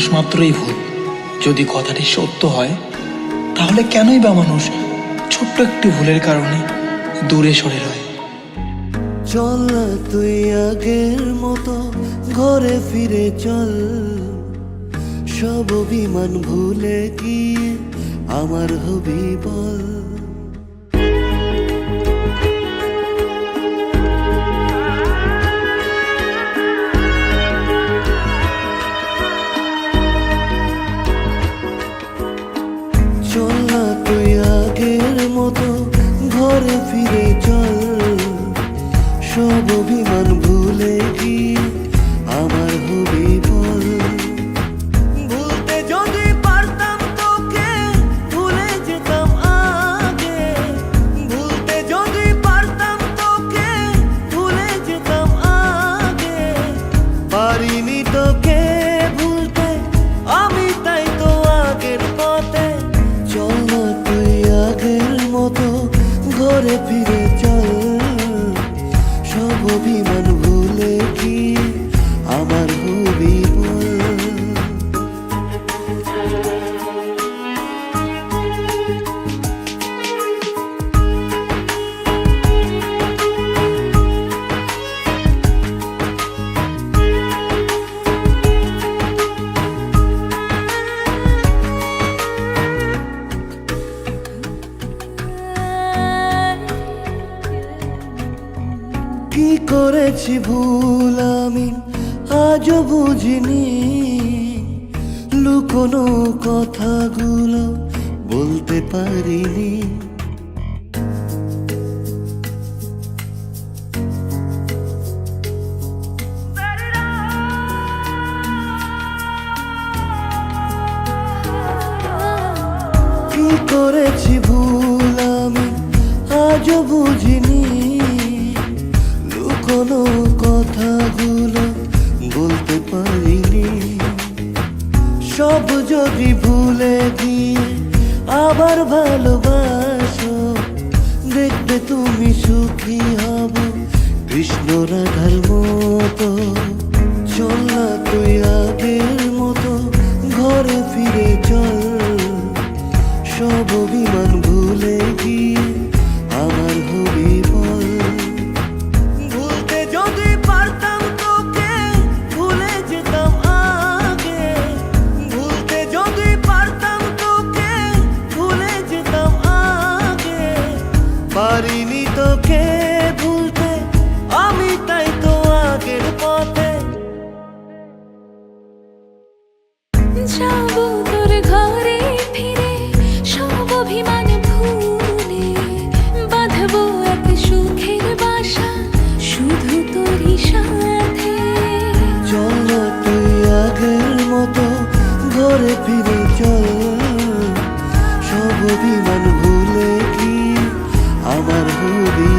মানুষ মাত্রই ভুল। যদি কথাটি সত্য হয় তাহলে কেনই বা মানুষ ছোট্ট একটি ভুলের কারণে দূরে সরে রয়। চল না তুই আগের মতো ঘরে ফিরে চল, সব অভিমান ভুলে গিয়ে আমার হবি বল। চল না তুই আগের মতো ঘরে ফিরে চল, সব অভিমান ভুলে গিয়ে আমার হবি বল। ভুলতে যদি পারতাম তোকে ভুলে যেতাম আগে, ভুলতে যদি পারতাম তোকে ভুলে যেতাম আগে। পারিনি তোকে ভুলতে আমি, তাই তো আগের পথে। চল না তুই আগের মতো ঘরে ফিরে চল, সব অভিমান ভুলে গিয়ে আমার হবি বল। কি করেছি ভুল আমি আজও বুঝিনি, লুকোনো কথাগুলো বলতে পারিনি। কি করেছি ভুল আমি আজও বুঝিনি, কোনো কথাগুলো বলতে পারিনি। সব যদি ভুলে গিয়ে আবার ভালোবাসো, দেখবে তুমি সুখী হব কৃষ্ণ রাধার মতো। চল না তুই আগের মতো ঘরে ফিরে চল, সব অভিমান ভুলে গিয়ে আমার হবি বল। পারিনি তোকে ভুলতে আমি, তাই তো আগের পথে। যাবো তোর ঘরে ফিরে সব অভিমান ভুলে, বাঁধবো এক সুখের বাসা শুধু তোরই সাথে। চল না তুই আগের মতো ঘরে ফিরে চল, সব অভিমান ভুলে গিয়ে আমার হবি